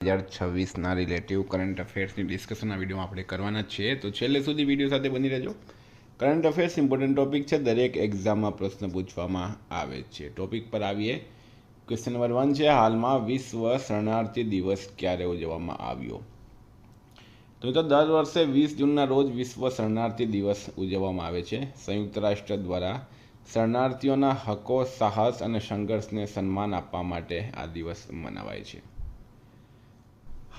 2026ના relative current અફેર્સની discussion આ વિડીયોમાં આપણે કરવાના છીએ, તો છેલ્લે સુધી વિડીયો સાથે બની રહેજો. કરંટ અફેર્સ ઇમ્પોર્ટન્ટ ટોપિક છે, દરેક એક્ઝામમાં પ્રશ્ન પૂછવામાં આવે છે. ટોપિક પર આવીએ. ક્વેશ્ચન નંબર 1 છે, હાલમાં વિશ્વ શરણાર્થી દિવસ ક્યારે ઉજવવામાં આવ્યો? તો મિત્રો દર વર્ષે 20 જૂનના રોજ વિશ્વ શરણાર્થી દિવસ ઉજવવામાં આવે છે. સંયુક્ત રાષ્ટ્ર દ્વારા શરણાર્થીઓના હકો, સાહસ અને સંઘર્ષને સન્માન આપવા માટે આ દિવસ મનાવાય છે.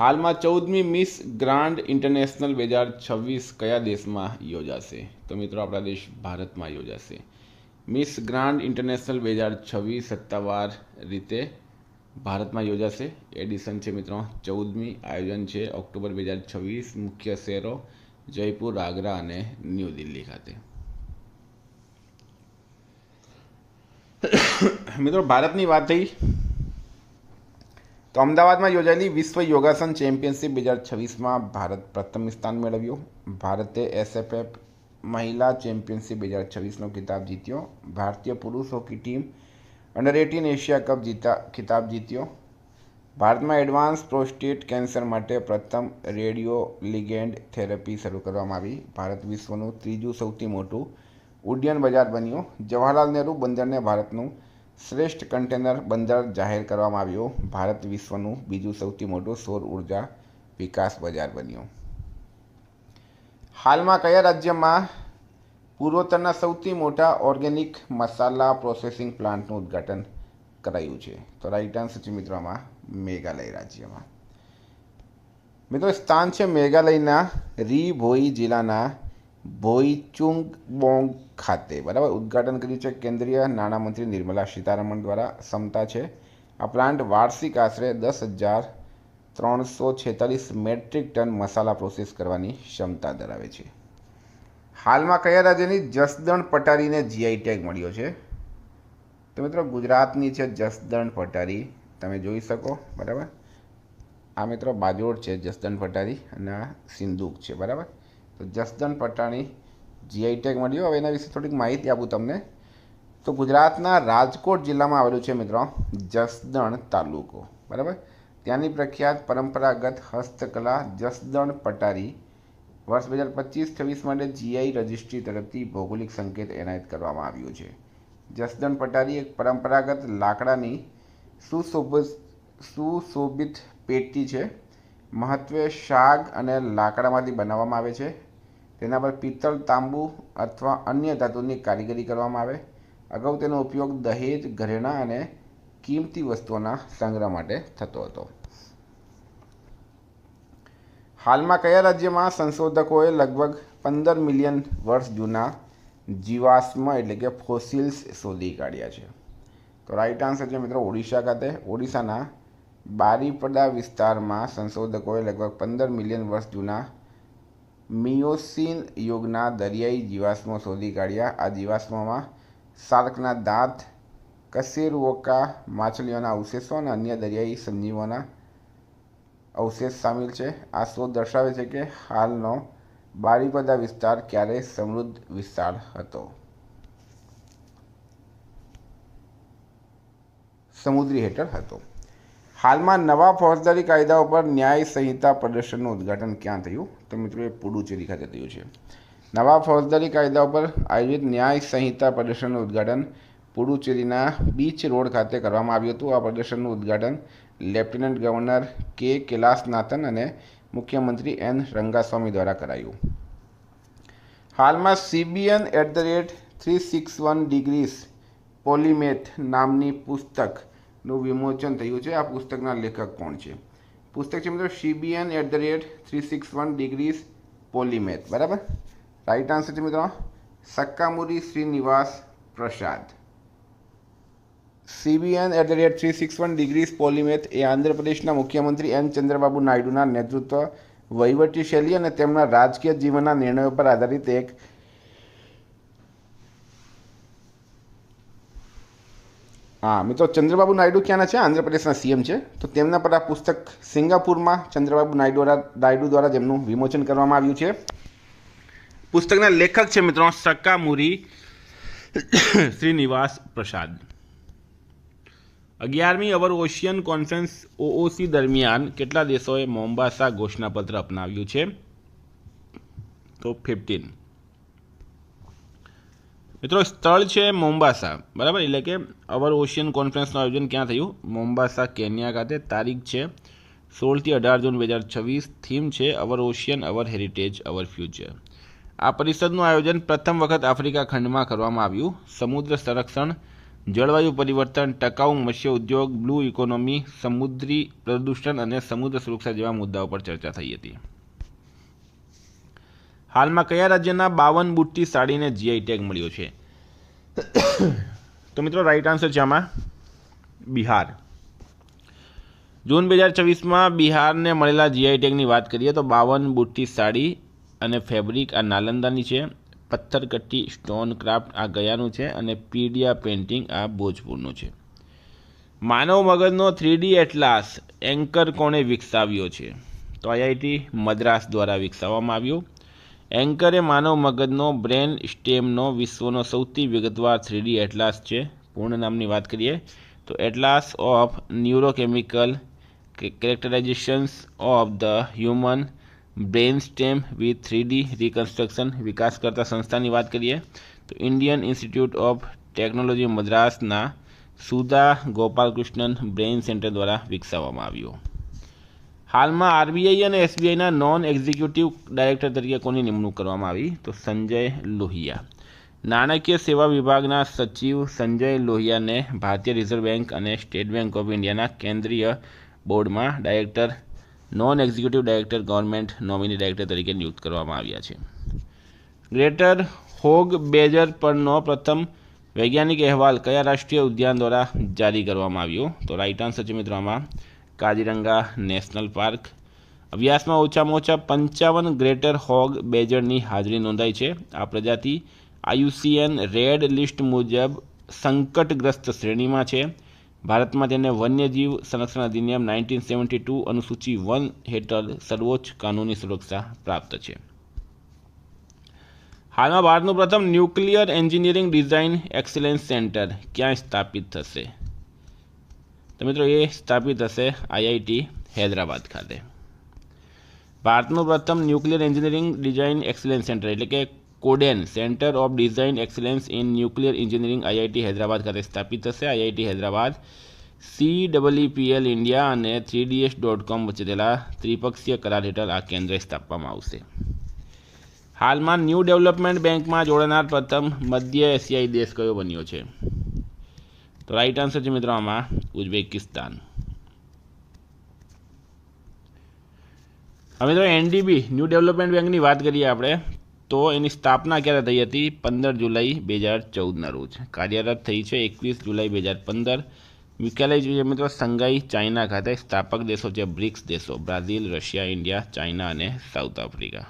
હાલમાં 14મી મિસ ગ્રાન્ડ ઇન્ટરનેશનલ 2026 કયા દેશમાં યોજાશે? તો મિત્રો આપણા દેશ ભારતમાં યોજાશે. મિસ ગ્રાન્ડ ઇન્ટરનેશનલ 2026 સત્તાવાર રીતે ભારતમાં યોજાશે. એડિશન છે મિત્રો 14મી. આયોજન છે ઓક્ટોબર 2026. મુખ્ય શહેરો જયપુર, આગ્રા અને ન્યૂ દિલ્હી ખાતે. મિત્રો ભારતની વાત થઈ તો અમદાવાદમાં યોજાયેલી વિશ્વ યોગાસન ચેમ્પિયનશિપ 2026માં ભારત પ્રથમ સ્થાન મેળવ્યું. ભારતે એસએફએફ મહિલા ચેમ્પિયનશિપ 2026નો ખિતાબ જીત્યો. ભારતીય પુરુષ હોકી ટીમ અંડર-18 એશિયા કપ ખિતાબ જીત્યો. ભારતમાં એડવાન્સ પ્રોસ્ટેટ કેન્સર માટે પ્રથમ રેડિયો લિગેન્ડ થેરેપી શરૂ કરવામાં આવી. ભારત વિશ્વનું ત્રીજું સૌથી મોટું ઉડ્ડયન બજાર બન્યું. જવાહરલાલ નહેરુ બંદરને ભારતનું શ્રેષ્ઠ કન્ટેનર બંદર જાહેર કરવામાં આવ્યું. ભારત વિશ્વનું બીજું સૌથી મોટું સૌર ઉર્જા વિકાસ બજાર બન્યું. હાલમાં કયા રાજ્યમાં પૂર્વોત્તરના સૌથી મોટા ઓર્ગેનિક મસાલા પ્રોસેસિંગ પ્લાન્ટનું ઉદ્ઘાટન કરાયું છે? તો રાઈટ આન્સર છે મિત્રો આમાં મેઘાલય રાજ્યમાં. મિત્રો સ્થાન છે મેઘાલયના રી ભોઈ જિલ્લાના ભોઈચુંગબોંગ ખાતે. બરાબર, ઉદ્ઘાટન કર્યું છે કેન્દ્રીય નાણામંત્રી નિર્મલા સીતારમણ દ્વારા. ક્ષમતા છે આ પ્લાન્ટ વાર્ષિક આશરે 10,346 મેટ્રિક ટન મસાલા પ્રોસેસ કરવાની ક્ષમતા ધરાવે છે. હાલમાં કયા રાજ્યની જસદણ પટારીને જીઆઈ ટેગ મળ્યો છે? તો મિત્રો ગુજરાતની છે જસદણ પટારી, તમે જોઈ શકો. બરાબર, આ મિત્રો બાજોડ છે જસદણ પટારી અને આ સિંધુક છે. બરાબર, તો જસદણ પટાણી જીઆઈ ટેગ મળ્યો. હવે એના વિશે થોડીક માહિતી આપું તમને. તો ગુજરાતના રાજકોટ જિલ્લામાં આવેલું છે મિત્રો જસદણ તાલુકો. બરાબર, ત્યાંની પ્રખ્યાત પરંપરાગત હસ્તકલા જસદણ પટારી વર્ષ 2025-26 માટે જીઆઈ રજિસ્ટ્રી તરફથી ભૌગોલિક સંકેત એનાયત કરવામાં આવ્યું છે. જસદણ પટારી એક પરંપરાગત લાકડાની સુશોભિત પેટી છે. મહત્વે શાગ અને લાકડામાંથી બનાવવામાં આવે છે. તેના પર પિત્તળ, તાંબુ અથવા અન્ય ધાતુની કારીગરી કરવામાં આવે. અગાઉ તેનો ઉપયોગ દહેજ, ઘરેણાં અને કિંમતી વસ્તુઓના સંગ્રહ માટે થતો હતો. હાલમાં કયા રાજ્યમાં સંશોધકોએ લગભગ 15 મિલિયન વર્ષ જૂના જીવાશ્મ એટલે કે ફોસિલ્સ શોધી કાઢ્યા છે? તો રાઈટ આન્સર છે મિત્રો ઓડિશા ખાતે. ઓડિશાના બારીપડા વિસ્તારમાં સંશોધકોએ લગભગ 15 મિલિયન વર્ષ જૂના મિયોસીન યુગના દરિયાઈ જીવાશ્મો શોધી કાઢ્યા. આ જીવાશ્મોમાં શાર્કના દાંત, કશેરુઓકા માછલીઓના અવશેષો અને અન્ય દરિયાઈ સજીવોના અવશેષ સામેલ છે. આ શોધ દર્શાવે છે કે હાલનો બારીપદા વિસ્તાર ક્યારેય સમૃદ્ધ વિસ્તાર હતો. સમુદ્રી હેઠળ હતો. હાલમાં નવા ફોજદારી કાયદાઓ પર ન્યાય સંહિતા પ્રદર્શનનું ઉદ્ઘાટન ક્યાં થયું? તો મિત્રો એ પુડુચેરી ખાતે થયું છે. નવા ફોજદારી કાયદાઓ પર આયોજિત ન્યાય સંહિતા પ્રદર્શનનું ઉદ્ઘાટન પુડુચેરીના બીચ રોડ ખાતે કરવામાં આવ્યું હતું. આ પ્રદર્શનનું ઉદ્ઘાટન લેફ્ટનન્ટ ગવર્નર કે કૈલાસનાથન અને મુખ્યમંત્રી એન રંગાસ્વામી દ્વારા કરાયું. હાલમાં CBN @361 ડિગ્રીઝ પોલીમેથ નામની પુસ્તકનું વિમોચન થયું છે. આ પુસ્તકના લેખક કોણ છે? પુસ્તક છે મિત્રો CBN @361 ડિગ્રીઝ પોલીમેથ. બરાબર, રાઈટ આન્સર છે મિત્રો સક્કામુરી શ્રીનિવાસ પ્રસાદ. CBN @361 ડિગ્રીઝ પોલીમેથ એ આંધ્રપ્રદેશના મુખ્યમંત્રી એન ચંદ્રબાબુ નાયડુના નેતૃત્વ, વહીવટી શૈલી અને તેમના રાજકીય જીવનના નિર્ણયો પર આધારિત એક મિત્રો ચંદ્રબાબુ નાયડુ ક્યાંના છે? આંધ્રપ્રદેશના CM છે. તો તેમના પર આ પુસ્તક સિંગાપુરમાં ચંદ્રબાબુ નાયડુ દ્વારા જેમનું વિમોચન કરવામાં આવ્યું છે. પુસ્તકના લેખક છે મિત્રો સક્કામુરી શ્રીનિવાસ પ્રસાદ. 11મી અવર ઓશિયન કોન્ફરન્સ ઓઓસી દરમિયાન કેટલા દેશોએ મોમ્બાસા ઘોષણાપત્ર અપનાવ્યું છે? તો 15. મિત્રો સ્થળ છે મોમ્બાસા, બરાબર, એટલે કે અવર ઓશિયન કોન્ફરન્સનું આયોજન ક્યાં થયું? મોમ્બાસા, કેન્યા ખાતે. તારીખ છે 16 થી 18 જૂન 2026. થીમ છે our ocean, our heritage, our future. આ પરિષદનું આયોજન પ્રથમ વખત આફ્રિકા ખંડમાં કરવામાં આવ્યું. સમુદ્ર સંરક્ષણ, જળવાયુ પરિવર્તન, ટકાઉ મત્સ્ય ઉદ્યોગ, બ્લુ ઇકોનોમી, સમુદ્રી પ્રદૂષણ અને સમુદ્ર સુરક્ષા જેવા મુદ્દાઓ પર ચર્ચા થઈ હતી. હાલમાં કયા રાજ્યના 52 બુટ્ટી સાડીને જીઆઈ ટેગ મળ્યો છે? તો મિત્રો રાઈટ આન્સર છે આમાં બિહાર. જૂન 2024માં બિહારને મળેલા જીઆઈ ટેગની વાત કરીએ તો 52 બુટ્ટી સાડી અને ફેબ્રિક આ નાલંદાની છે, પથ્થરકટ્ટી સ્ટોન ક્રાફ્ટ આ ગયાનું છે અને પીડિયા પેઇન્ટિંગ આ ભોજપુરનું છે. માનવ મગજનો 3D એટલાસ એન્કર કોણે વિકસાવ્યો છે? તો આઈઆઈટી મદ્રાસ દ્વારા વિકસાવવામાં આવ્યો. એન્કર એ માનવ મગજનો બ્રેન સ્ટેમનો વિશ્વનો સૌથી વિગતવાર 3D એટલાસ છે. પૂર્ણ નામની વાત કરીએ તો atlas of neurochemical characterisations of the human brain stem with 3D reconstruction. વિકાસ કરતા સંસ્થાની વાત કરીએ તો ઇન્ડિયન ઇન્સ્ટિટ્યૂટ ઓફ ટેકનોલોજી મદ્રાસના સુધા ગોપાલકૃષ્ણન બ્રેઇન સેન્ટર દ્વારા વિકસાવવામાં આવ્યો. હાલમાં આરબીઆઈ અને એસબીઆઈના નોન એક્ઝિક્યુટિવ ડાયરેક્ટર તરીકે કોની નિમણૂક કરવામાં આવી? તો સંજય લોહિયા. નાણાકીય સેવા વિભાગના સચિવ સંજય લોહિયાને ભારતીય રિઝર્વ બેંક અને સ્ટેટ બેંક ઓફ ઇન્ડિયાના કેન્દ્રીય બોર્ડમાં director, non executive director, government nominee director તરીકે નિયુક્ત કરવામાં આવ્યા છે. ગ્રેટર હોગ બેજર પરનો પ્રથમ વૈજ્ઞાનિક અહેવાલ કયા રાષ્ટ્રીય ઉદ્યાન દ્વારા જારી કરવામાં આવ્યો? તો રાઈટ આન્સર છે મિત્રો આમાં કાજીરંગા નેશનલ પાર્ક. અભ્યાસમાં ઓછામાં ઓછા 55 ગ્રેટર હોગ બેજરની હાજરી નોંધાઈ છે. આ પ્રજાતિ IUCN રેડ લિસ્ટ મુજબ સંકટગ્રસ્ત શ્રેણીમાં છે. ભારતમાં તેને વન્યજીવ સંરક્ષણ અધિનિયમ 1972 અનુસૂચિ 1 હેઠળ સર્વોચ્ચ કાનૂની સુરક્ષા પ્રાપ્ત છે. હાલમાં ભારતનું પ્રથમ nuclear engineering design excellence centre ક્યાં સ્થાપિત થશે? તો મિત્રો એ સ્થાપિત થશે આઈઆઈટી હૈદરાબાદ ખાતે. ભારતનું પ્રથમ nuclear engineering design excellence centre એટલે કે કોડેન centre of design excellence in nuclear engineering IIT Hyderabad ખાતે સ્થાપિત થશે. આઈઆઈટી હૈદરાબાદ, CEEPL ઇન્ડિયા અને 3ds.com વચ્ચે થયેલા ત્રિપક્ષીય કરાર હેઠળ આ કેન્દ્ર સ્થાપવામાં આવશે. હાલમાં ન્યૂ ડેવલપમેન્ટ બેંકમાં જોડાનાર પ્રથમ મધ્ય એશિયાઈ દેશ કયો બન્યો છે? તો રાઈટ આન્સર છે મિત્રો આમાં ઉઝબેકિસ્તાન. હવે મિત્રો એનડીબી ન્યૂ ડેવલપમેન્ટ બેંકની વાત કરીએ આપણે તો એની સ્થાપના ક્યારે થઈ હતી? 15 જુલાઈ 2014ના રોજ. કાર્યરત થઈ છે 21 જુલાઈ 2015. મુખ્યાલય જોઈએ મિત્રો સંઘાઈ ચાઇના ખાતે. સ્થાપક દેશો છે બ્રિક્સ દેશો બ્રાઝિલ, રશિયા, ઇન્ડિયા, ચાઇના અને સાઉથ આફ્રિકા.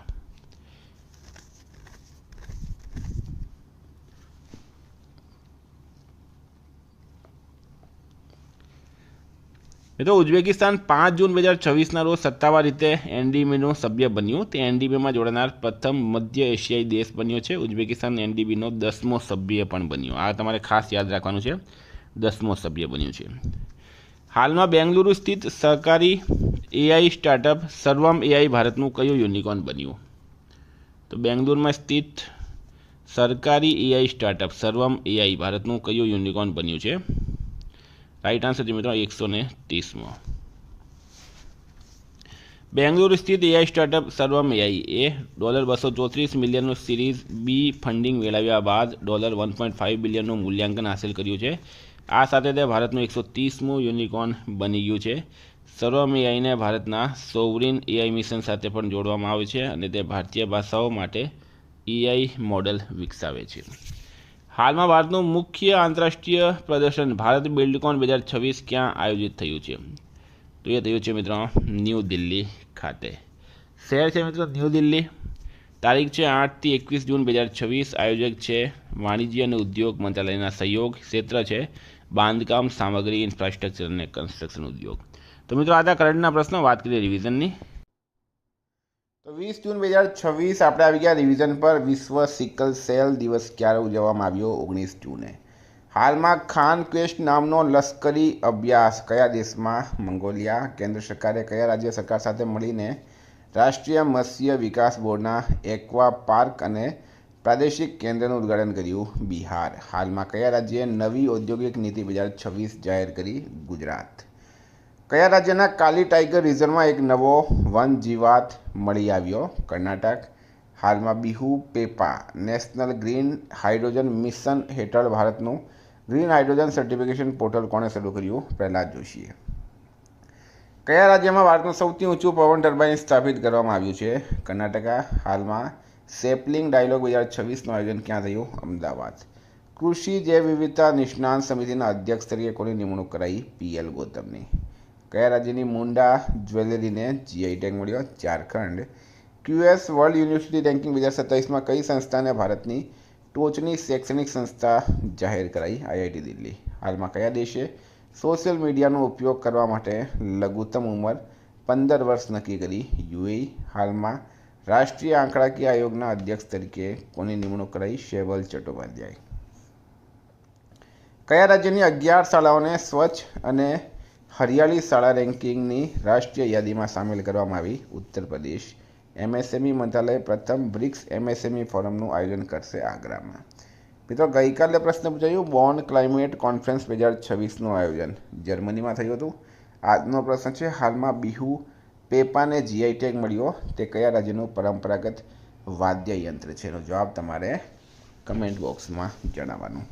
મિત્રો ઉઝબેકિસ્તાન 5 જૂન 2026ના રોજ સત્તાવાર રીતે એનડીબીનું સભ્ય બન્યું. તે એનડીબીમાં જોડાનાર પ્રથમ મધ્ય એશિયાઈ દેશ બન્યો છે. ઉઝબેકિસ્તાન એનડીબીનો 10મો સભ્ય પણ બન્યો. આ તમારે ખાસ યાદ રાખવાનું છે, 10મો સભ્ય બન્યું છે. હાલમાં બેંગલુરુ સ્થિત સરકારી એઆઈ સ્ટાર્ટઅપ સર્વમ એઆઈ ભારતનું કયું યુનિકોર્ન બન્યું? તો બેંગલુરુમાં સ્થિત સરકારી એઆઈ સ્ટાર્ટઅપ સર્વમ એઆઈ ભારતનું કયું યુનિકોર્ન બન્યું છે? રાઈટ આન્સર છે મિત્રો 130મો. બેંગલુરુ સ્થિત એઆઈ સ્ટાર્ટઅપ સર્વમ એઆઈ એ $234 મિલિયનનું સિરીઝ બી ફંડિંગ મેળવ્યા બાદ $1.5 બિલિયનનું મૂલ્યાંકન હાંસલ કર્યું છે. આ સાથે તે ભારતનું 130મું યુનિકોર્ન બની ગયું છે. સર્વમ એઆઈને ભારતના સોવરિન એઆઈ મિશન સાથે પણ જોડવામાં આવે છે અને તે ભારતીય ભાષાઓ માટે એઆઈ મોડેલ વિકસાવે છે. હાલમાં ભારતનું મુખ્ય આંતરરાષ્ટ્રીય પ્રદર્શન ભારત બિલ્ડકોન 2026 ક્યાં આયોજિત થયું છે? તો એ થયું છે મિત્રો ન્યૂ દિલ્હી ખાતે. શહેર છે મિત્રો ન્યૂ દિલ્હી. તારીખ છે 8 થી 21 જૂન 2026. આયોજક છે વાણિજ્ય અને ઉદ્યોગ મંત્રાલયના સહયોગ. ક્ષેત્ર છે બાંધકામ, સામગ્રી, ઇન્ફ્રાસ્ટ્રક્ચર અને કન્સ્ટ્રક્શન ઉદ્યોગ. તો મિત્રો આ કરંટના પ્રશ્નો. વાત કરીએ રિવિઝનની. તો 20 જૂન 2026 આપણે આવી ગયા રિવિઝન પર. વિશ્વ સિકલ સેલ દિવસ ક્યારે ઉજવવામાં આવ્યો? 19 જૂને. હાલમાં ખાન ક્વેસ્ટ નામનો લશ્કરી અભ્યાસ કયા દેશમાં? મંગોલિયા. કેન્દ્ર સરકારે કયા રાજ્ય સરકાર સાથે મળીને રાષ્ટ્રીય મત્સ્ય વિકાસ બોર્ડના એક્વા પાર્ક અને પ્રાદેશિક કેન્દ્રનું ઉદ્ઘાટન કર્યું? બિહાર. હાલમાં કયા રાજ્યએ નવી ઔદ્યોગિક નીતિ 2026 જાહેર કરી? ગુજરાત. કયા રાજ્યના કાલી ટાઈગર રિઝર્વમાં એક નવો વન જીવાત મળી આવ્યો? કર્ણાટક. હાલમાં Bihu Peppa national green hydrogen mission હેઠળ ભારતનું ગ્રીન હાઇડ્રોજન સર્ટિફિકેશન પોર્ટલ કોણે શરૂ કર્યું? પ્રહલાદ જોશીએ. કયા રાજ્યમાં ભારતનું સૌથી ઊંચું પવન ટર્બાઇન સ્થાપિત કરવામાં આવ્યું છે? કર્ણાટકા. હાલમાં સેપલિંગ ડાયલોગ 2026નું આયોજન ક્યાં થયું? અમદાવાદ. કૃષિ જૈવ વિવિધતા નિષ્ણાંત સમિતિના અધ્યક્ષ તરીકે કોની નિમણૂક કરાઈ? પીએલ ગૌતમની. કયા રાજ્યની મુંડા જ્વેલરીને જીઆઈ ટેગ મળ્યો? Jharkhand. QS world university ranking 2027માં કઈ સંસ્થાને ભારતની ટોચની શૈક્ષણિક સંસ્થા જાહેર કરાઈ? આઈઆઈટી દિલ્હી. હાલમાં કયા દેશે સોશિયલ મીડિયાનો ઉપયોગ કરવા માટે લઘુત્તમ ઉંમર 15 વર્ષ નક્કી કરી? યુએઈ. હાલમાં રાષ્ટ્રીય આંકડાકીય આયોગના અધ્યક્ષ તરીકે કોની નિમણૂક કરાઈ? શૈવલ ચટ્ટોપાધ્યાય. કયા રાજ્યની 11 શાળાઓને સ્વચ્છ અને હરિયાળી શાળા રેન્કિંગની રાષ્ટ્રીય યાદીમાં સામેલ કરવામાં આવી? ઉત્તર પ્રદેશ. એમએસએમઈ મંત્રાલય પ્રથમ બ્રિક્સ એમએસએમઈ ફોરમનું આયોજન કરશે આગ્રામાં. મિત્રો, ગઈકાલે પ્રશ્ન પૂછાયું બોન ક્લાઇમેટ કોન્ફરન્સ 2026નું આયોજન જર્મનીમાં થયું હતું. આજનો પ્રશ્ન છે હાલમાં બિહુ પેપાને જીઆઈ ટેગ મળ્યો તે કયા રાજ્યનું પરંપરાગત વાદ્ય યંત્ર છે? એનો જવાબ તમારે કમેન્ટ બોક્સમાં જણાવવાનું.